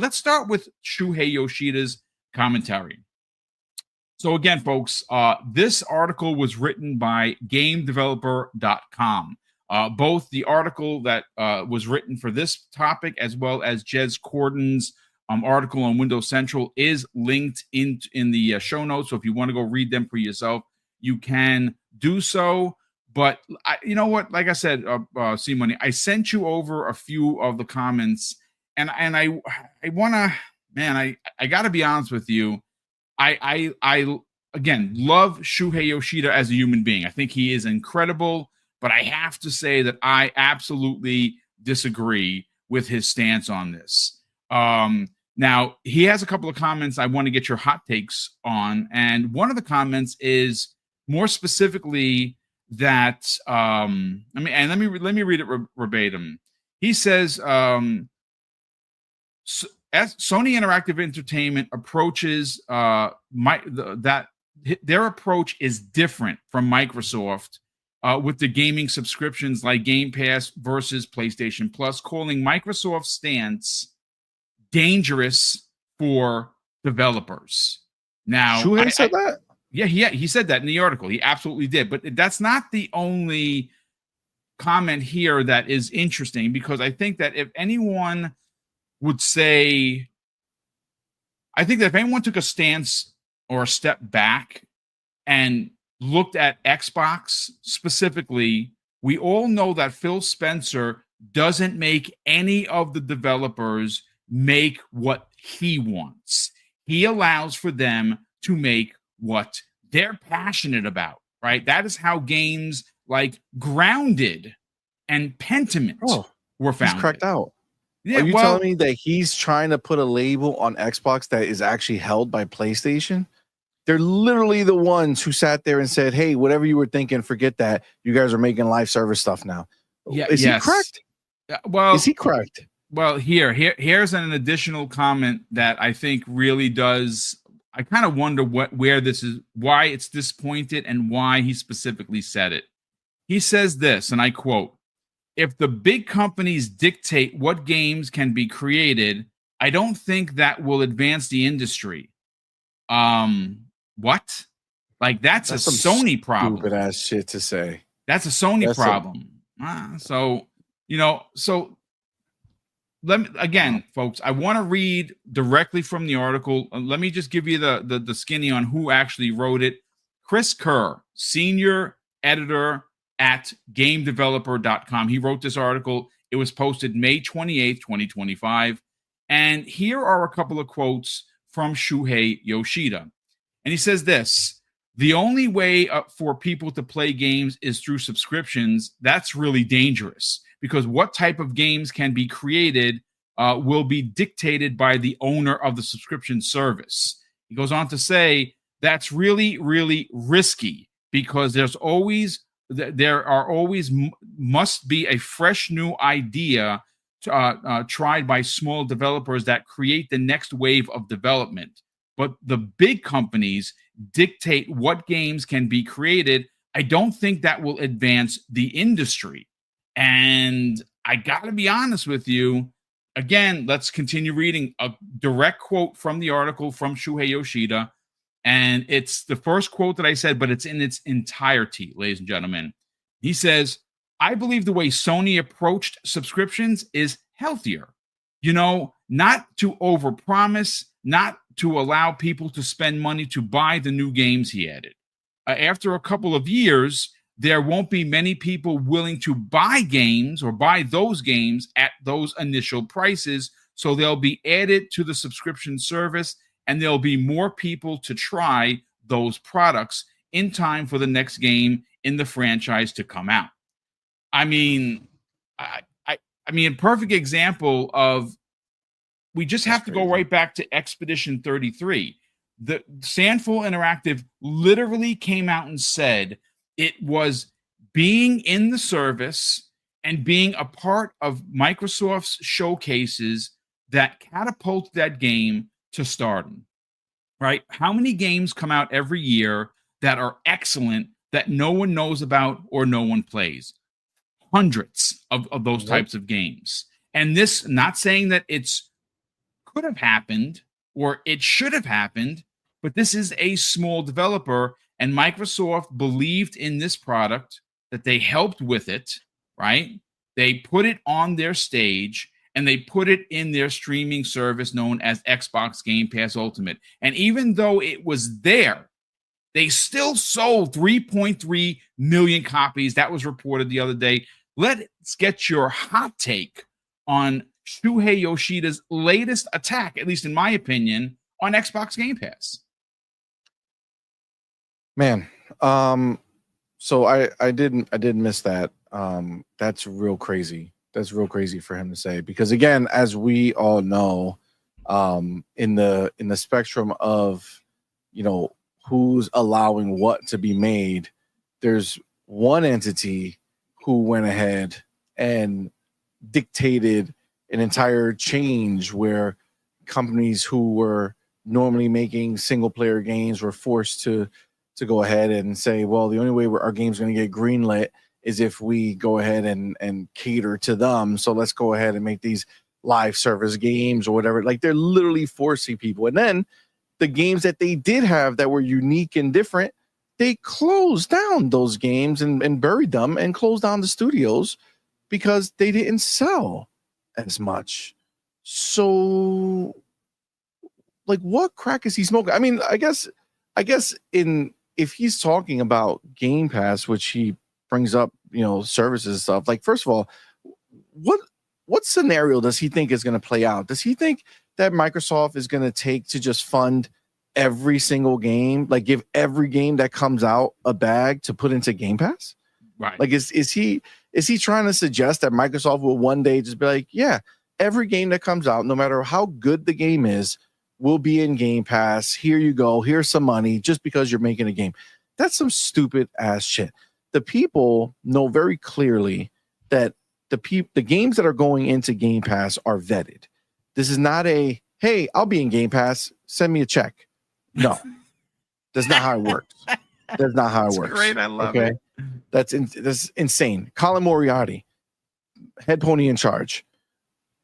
let's start with Shuhei Yoshida's commentary. So again, folks, this article was written by GameDeveloper.com. Both the article that was written for this topic as well as Jez Corden's article on Windows Central is linked in the show notes. So if you want to go read them for yourself, you can do so. But you know what? Like I said, C-Money, I sent you over a few of the comments, and I want to, man, I got to be honest with you. I again love Shuhei Yoshida as a human being. I think he is incredible, but I have to say that I absolutely disagree with his stance on this. Now, he has a couple of comments I want to get your hot takes on, and one of the comments is more specifically that let me read it verbatim. He says, as Sony Interactive Entertainment approaches their approach is different from Microsoft with the gaming subscriptions like Game Pass versus PlayStation Plus, calling Microsoft's stance dangerous for developers. Now, Shuhei said that? Yeah, he said that in the article. He absolutely did. But that's not the only comment here that is interesting, because I think that if anyone would say, I think that if anyone took a stance or a step back and looked at Xbox specifically, we all know that Phil Spencer doesn't make any of the developers make what he wants. He allows for them to make what they're passionate about, right? That is how games like Grounded and Pentiment were founded. He's cracked out. Yeah, are you telling me that he's trying to put a label on Xbox that is actually held by PlayStation? They're literally the ones who sat there and said, hey, whatever you were thinking, forget that. You guys are making live service stuff now. Yeah, is he correct? Well, is he correct? Well, here's an additional comment that I think really does. I kind of wonder where this is, why it's disappointed, and why he specifically said it. He says this, and I quote, "If the big companies dictate what games can be created, I don't think that will advance the industry." What? Like that's a Sony problem. Stupid ass shit to say. That's a Sony problem. So let me again, folks. I want to read directly from the article. Let me just give you the skinny on who actually wrote it. Chris Kerr, senior editor at GameDeveloper.com. He wrote this article. It was posted May 28th, 2025. And here are a couple of quotes from Shuhei Yoshida. And he says this: "The only way for people to play games is through subscriptions. That's really dangerous, because what type of games can be created will be dictated by the owner of the subscription service." He goes on to say that's really, really risky, because there always must be a fresh new idea tried by small developers that create the next wave of development. But the big companies dictate what games can be created. I don't think that will advance the industry. And I got to be honest with you. Again, let's continue reading a direct quote from the article from Shuhei Yoshida. And it's the first quote that I said, but it's in its entirety, ladies and gentlemen. He says, "I believe the way Sony approached subscriptions is healthier. You know, not to overpromise, not to allow people to spend money to buy the new games," he added. "After a couple of years, there won't be many people willing to buy games or buy those games at those initial prices. So they'll be added to the subscription service, and there'll be more people to try those products in time for the next game in the franchise to come out." I mean, I mean, a perfect example of, we just have to go right back to Expedition 33. The Sandful Interactive literally came out and said it was being in the service and being a part of Microsoft's showcases that catapulted that game to stardom, right? How many games come out every year that are excellent that no one knows about or no one plays? Hundreds of those types of games. And this, not saying that it's could have happened or it should have happened, but this is a small developer, and Microsoft believed in this product, that they helped with it, right? They put it on their stage and they put it in their streaming service known as Xbox Game Pass Ultimate. And even though it was there, they still sold 3.3 million copies. That was reported the other day. Let's get your hot take on Shuhei Yoshida's latest attack, at least in my opinion, on Xbox Game Pass. Man, so I didn't miss that. That's real crazy. That's real crazy for him to say, because again, as we all know, in the spectrum of, you know, who's allowing what to be made, there's one entity who went ahead and dictated an entire change where companies who were normally making single player games were forced to go ahead and say, well, the only way our game's going to get greenlit is if we go ahead and cater to them. So let's go ahead and make these live service games or whatever. Like, they're literally forcing people. And then the games that they did have that were unique and different, they closed down those games and buried them and closed down the studios because they didn't sell as much. So, like, what crack is he smoking? I mean, I guess if he's talking about Game Pass, which he brings up, you know, services and stuff, like, first of all, what scenario does he think is going to play out? Does he think that Microsoft is going to take to just fund every single game, like give every game that comes out a bag to put into Game Pass? Right. Like, is he trying to suggest that Microsoft will one day just be like, yeah, every game that comes out, no matter how good the game is, will be in Game Pass. Here you go. Here's some money just because you're making a game. That's some stupid ass shit. The people know very clearly that the games that are going into Game Pass are vetted. This is not a, hey, I'll be in Game Pass, send me a check. No, that's not how it works. That's not how it works. Great, I love it. That's insane. Colin Moriarty, head pony in charge,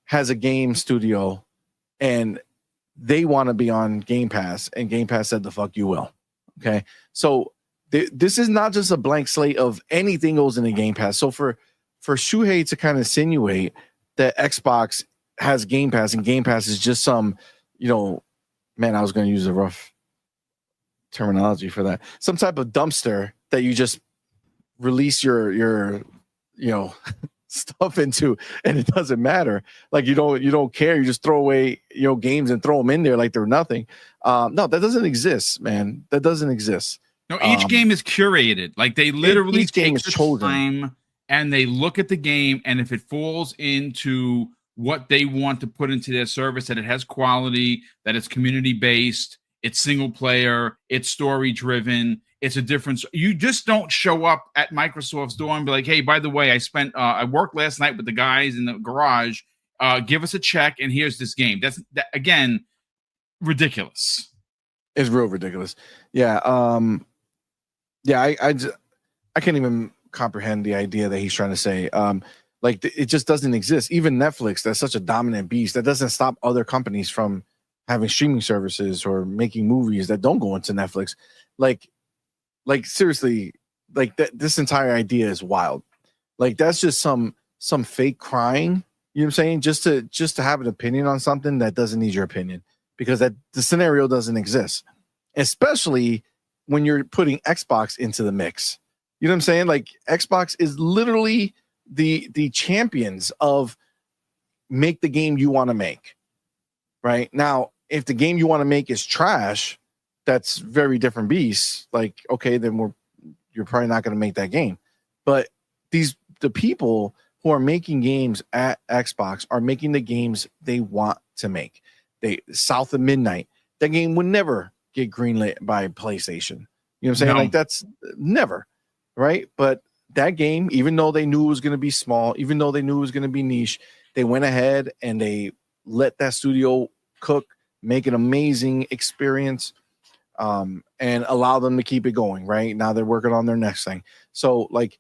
has a game studio, and they want to be on Game Pass, and Game Pass said, the fuck you will. Okay. So this is not just a blank slate of anything goes into Game Pass. So for Shuhei to kind of insinuate that Xbox has Game Pass and Game Pass is just some, you know, man, I was going to use a rough terminology for that. Some type of dumpster that you just release your you know, stuff into, and it doesn't matter. Like, you don't care. You just throw away, you know, games and throw them in there like they're nothing. No, that doesn't exist, man. That doesn't exist. No, each game is curated. Like, they literally take the time and they look at the game, and if it falls into what they want to put into their service, that it has quality, that it's community based, it's single player, it's story driven, it's a difference. You just don't show up at Microsoft's door and be like, hey, by the way, I worked last night with the guys in the garage. Give us a check, and here's this game. That's again, ridiculous. It's real ridiculous. Yeah. I can't even comprehend the idea that he's trying to say. Like, it just doesn't exist. Even Netflix, that's such a dominant beast, that doesn't stop other companies from having streaming services or making movies that don't go into Netflix. Like seriously, like this entire idea is wild. Like, that's just some fake crying. You know what I'm saying? Just to have an opinion on something that doesn't need your opinion, because the scenario doesn't exist, especially when you're putting Xbox into the mix. You know what I'm saying? Like, Xbox is literally the champions of make the game you want to make. Right now, if the game you want to make is trash, that's very different beast. Like, okay, then you're probably not going to make that game. But the people who are making games at Xbox are making the games they want to make. South of Midnight, that game would never get greenlit by PlayStation. You know what I'm saying? No. Like, that's never, right? But that game, even though they knew it was going to be small, even though they knew it was going to be niche, they went ahead and they let that studio cook, make an amazing experience, and allow them to keep it going. Right now, they're working on their next thing. So, like,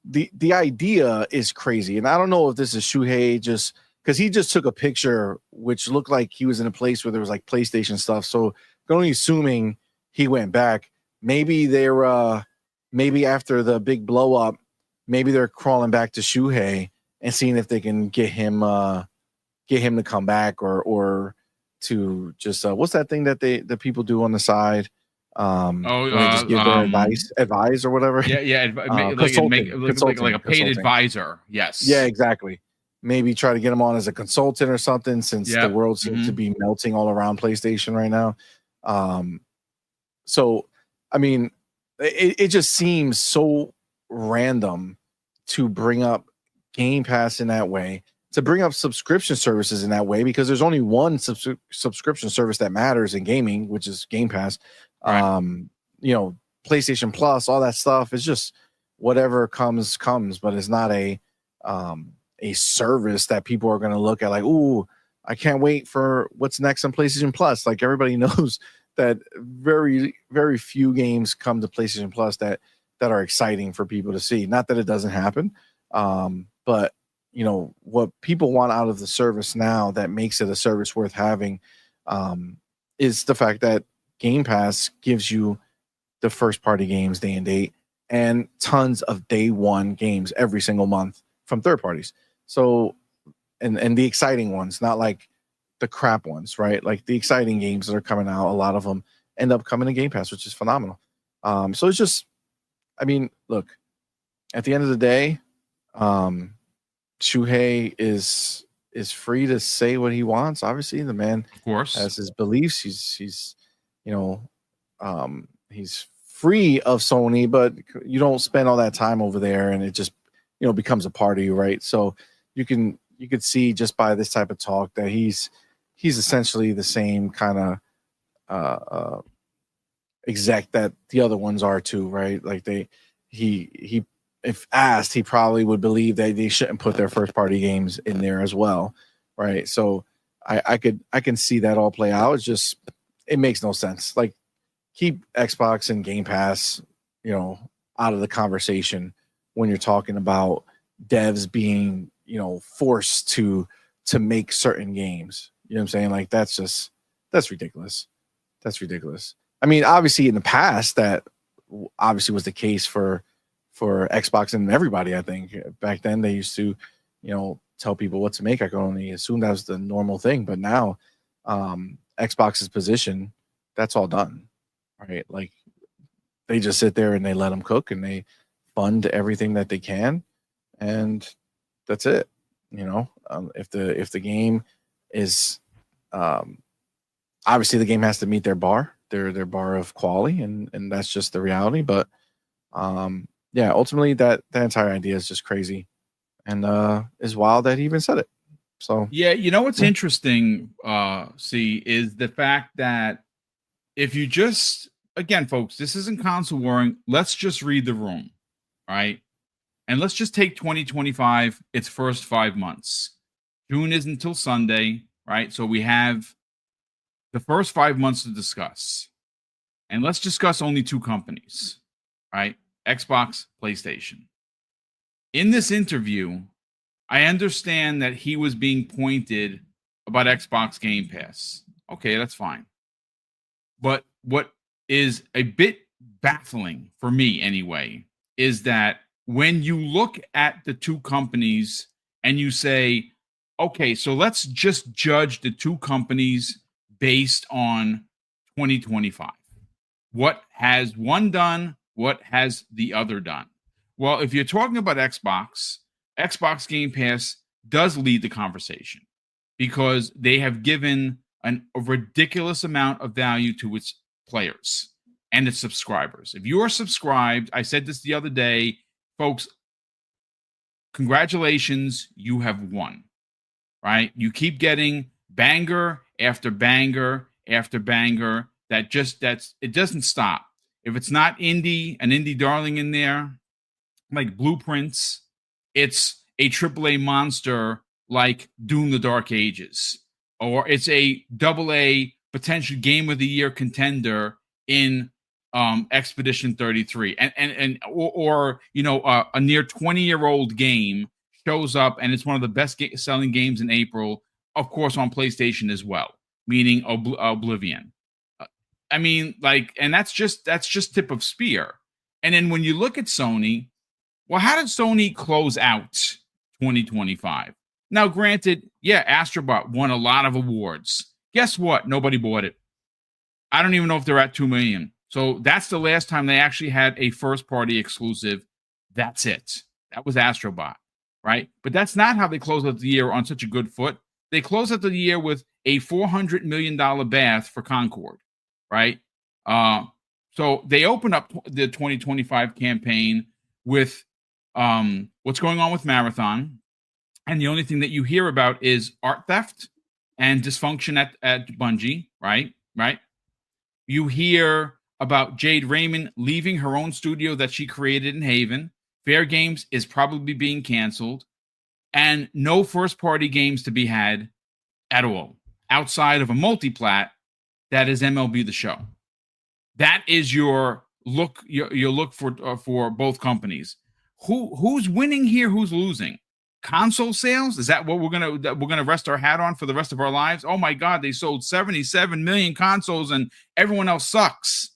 the idea is crazy, and I don't know if this is Shuhei just because he just took a picture which looked like he was in a place where there was like PlayStation stuff. So only assuming he went back. Maybe they're maybe after the big blow up, maybe they're crawling back to Shuhei and seeing if they can get him to come back or to just what's that thing that the people do on the side? Where they just give their advice or whatever. Like a paid advisor. Yes. Yeah, exactly. Maybe try to get him on as a consultant or something, since the world seems to be melting all around PlayStation right now. So, I mean, it just seems so random to bring up Game Pass in that way, to bring up subscription services in that way, because there's only one subscription service that matters in gaming, which is Game Pass. Right. PlayStation Plus, all that stuff is just whatever comes, but it's not a service that people are going to look at like, ooh, I can't wait for what's next on PlayStation Plus. Like, everybody knows that very, very few games come to PlayStation Plus that are exciting for people to see. Not that it doesn't happen, but what people want out of the service now that makes it a service worth having is the fact that Game Pass gives you the first party games day and date and tons of day one games every single month from third parties. So, and the exciting ones, not like the crap ones, right? Like the exciting games that are coming out, a lot of them end up coming to Game Pass, which is phenomenal. So it's just, I mean, look, at the end of the day, Shuhei is free to say what he wants. Obviously, the man, of course, has his beliefs. He's he's free of Sony, but you don't spend all that time over there, and it just becomes a part of you, right? So you could see just by this type of talk that he's essentially the same kind of exec that the other ones are too, right? Like he if asked, he probably would believe that they shouldn't put their first party games in there as well, right? So I can see that all play out. It's just, it makes no sense. Like, keep Xbox and Game Pass, out of the conversation when you're talking about devs being, forced to make certain games. You know what I'm saying? Like, that's ridiculous. That's ridiculous. I mean, obviously in the past that obviously was the case for Xbox and everybody. I think back then they used to, tell people what to make. I could only assume that was the normal thing. But now, Xbox's position, that's all done, right? Like, they just sit there and they let them cook and they fund everything that they can, and that's it. If the game is, obviously the game has to meet their bar, their bar of quality, and that's just the reality. But yeah, ultimately that entire idea is just crazy, and is wild that he even said it. So yeah, what's interesting, is the fact that if you just, again, folks, this isn't console warring. Let's just read the room, right? And let's just take 2025, its first 5 months. June is until Sunday, right? So we have the first 5 months to discuss. And let's discuss only two companies, right? Xbox, PlayStation. In this interview, I understand that he was being pointed about Xbox Game Pass. Okay, that's fine. But what is a bit baffling for me anyway is that when you look at the two companies and you say, okay, so let's just judge the two companies based on 2025. What has one done? What has the other done? Well, if you're talking about Xbox Game Pass does lead the conversation because they have given a ridiculous amount of value to its players and its subscribers. If you are subscribed, I said this the other day, folks, congratulations, you have won, right? You keep getting banger after banger after banger. It doesn't stop. If it's not an indie darling in there, like Blueprints, it's a AAA monster like Doom: The Dark Ages, or it's a AA potential Game of the Year contender in Expedition 33, or a near 20-year-old game shows up, and it's one of the best selling games in April, of course, on PlayStation as well, meaning Oblivion. I mean, like, and that's just tip of spear. And then when you look at Sony, well, how did Sony close out 2025? Now, granted, yeah, Astrobot won a lot of awards. Guess what? Nobody bought it. I don't even know if they're at 2 million. So that's the last time they actually had a first-party exclusive. That's it. That was Astrobot, right? But that's not how they closed out the year on such a good foot. They closed out the year with a $400 million bath for Concord, right? So they opened up the 2025 campaign with what's going on with Marathon. And the only thing that you hear about is art theft and dysfunction at Bungie, right? Right? You hear about Jade Raymond leaving her own studio that she created in Haven. Fair Games is probably being canceled. And no first-party games to be had at all outside of a multi-plat that is MLB The Show. That is your look for both companies. Who's winning here? Who's losing? Console sales? Is that what we're gonna rest our hat on for the rest of our lives? Oh my God, they sold 77 million consoles and everyone else sucks.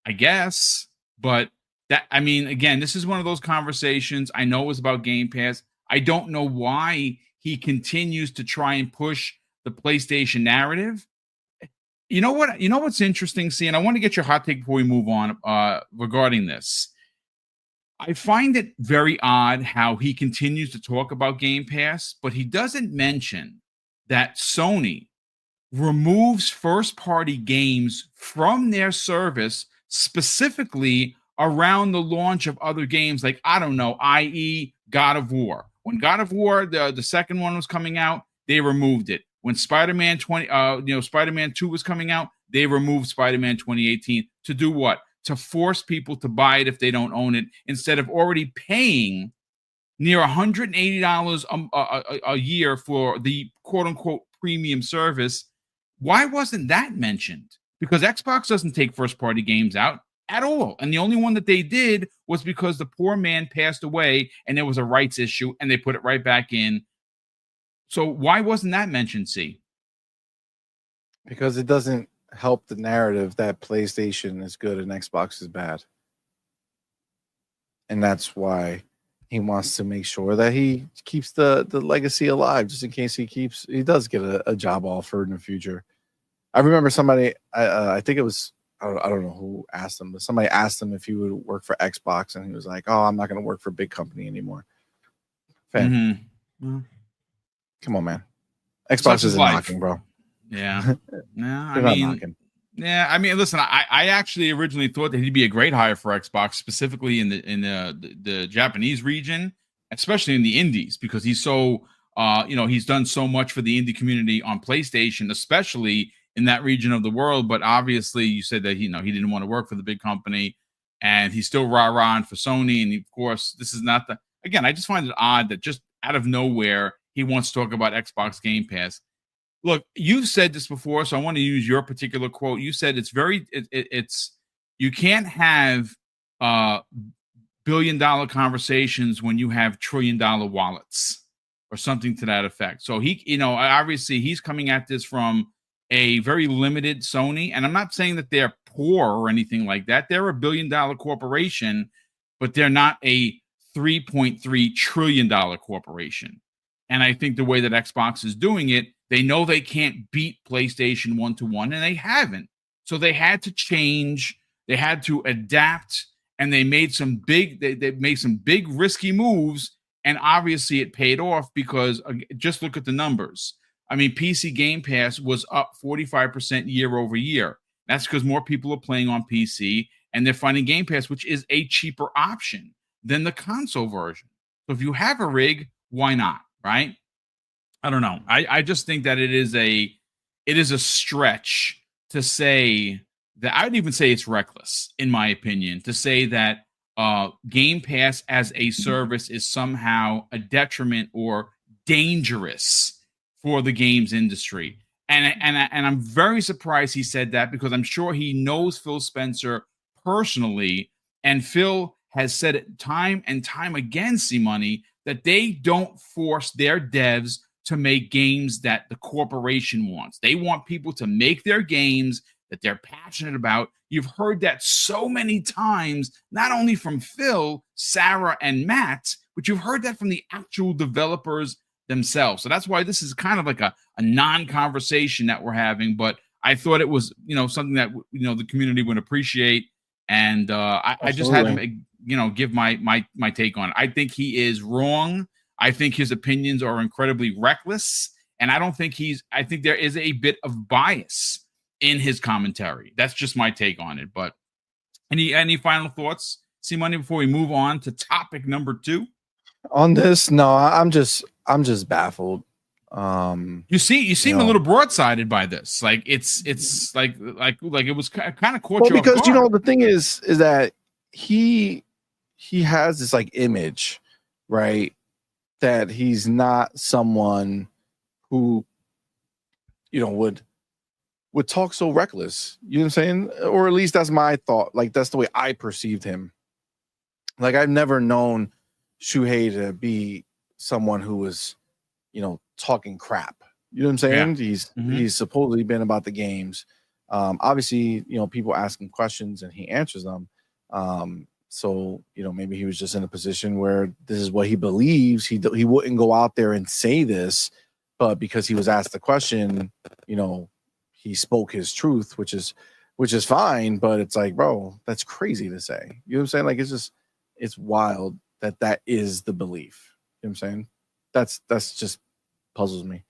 I guess, but again, this is one of those conversations. I know it was about Game Pass. I don't know why he continues to try and push the PlayStation narrative. You know what? You know what's interesting, and I want to get your hot take before we move on regarding this. I find it very odd how he continues to talk about Game Pass, but he doesn't mention that Sony removes first-party games from their service specifically around the launch of other games, like, I don't know, i.e. God of War. When God of War, the second one was coming out, they removed it. When Spider-Man 2 was coming out, they removed Spider-Man 2018 to do what? To force people to buy it if they don't own it, instead of already paying near $180 a year for the quote-unquote premium service. Why wasn't that mentioned? Because Xbox doesn't take first-party games out at all. And the only one that they did was because the poor man passed away and there was a rights issue and they put it right back in. So why wasn't that mentioned, C? Because it doesn't help the narrative that PlayStation is good and Xbox is bad. And that's why he wants to make sure that he keeps the legacy alive, just in case he does get a job offer in the future. I remember somebody, I think it was, I don't know who asked him, but somebody asked him if he would work for Xbox, and he was like, "Oh, I'm not going to work for a big company anymore." Fan, come on, man. Xbox isn't knocking, bro. Yeah, I mean, listen, I actually originally thought that he'd be a great hire for Xbox, specifically in the Japanese region, especially in the indies, because he's so he's done so much for the indie community on PlayStation, especially in that region of the world. But obviously, you said that he didn't want to work for the big company, and he's still rah-rahing for Sony. And of course, this is not the. Again, I just find it odd that just out of nowhere he wants to talk about Xbox Game Pass. Look, you've said this before, so I want to use your particular quote. You said it's you can't have billion-dollar conversations when you have trillion-dollar wallets or something to that effect. So he, obviously he's coming at this from a very limited Sony, and I'm not saying that they're poor or anything like that. They're a billion-dollar corporation, but they're not a $3.3 trillion corporation. And I think the way that Xbox is doing it, they know they can't beat PlayStation 1-to-1, and they haven't. So they had to change, they had to adapt, and they made some big risky moves, and obviously it paid off because just look at the numbers. I mean, PC Game Pass was up 45% year over year. That's because more people are playing on PC, and they're finding Game Pass, which is a cheaper option than the console version. So if you have a rig, why not, right? I don't know. I just think that it is a stretch to say that. I would even say it's reckless, in my opinion, to say that Game Pass as a service is somehow a detriment or dangerous for the games industry. And I'm very surprised he said that, because I'm sure he knows Phil Spencer personally, and Phil has said it time and time again, C-Money, that they don't force their devs to make games that the corporation wants. They want people to make their games that they're passionate about. You've heard that so many times, not only from Phil, Sarah, and Matt, but you've heard that from the actual developers themselves. So that's why this is kind of like a non-conversation that we're having, but I thought it was, something that, the community would appreciate. And I just had to, give my take on it. I think he is wrong. I think his opinions are incredibly reckless. And I think there is a bit of bias in his commentary. That's just my take on it. But any final thoughts, C-Money, before we move on to topic number 2? On this? No, I'm just baffled. You seem a little broadsided by this. Like it's like it was kind of caught you off because guard. the thing is that he has this like image, right? That he's not someone who would talk so reckless. You know what I'm saying? Or at least that's my thought. Like that's the way I perceived him. Like I've never known Shuhei to be someone who was, talking crap. You know what I'm saying? Yeah. He's supposedly been about the games. Obviously, people ask him questions and he answers them. So, maybe he was just in a position where this is what he believes. He wouldn't go out there and say this, but because he was asked the question, he spoke his truth, which is fine. But it's like, bro, that's crazy to say. You know what I'm saying? Like it's wild that is the belief. You know what I'm saying? That's just puzzles me.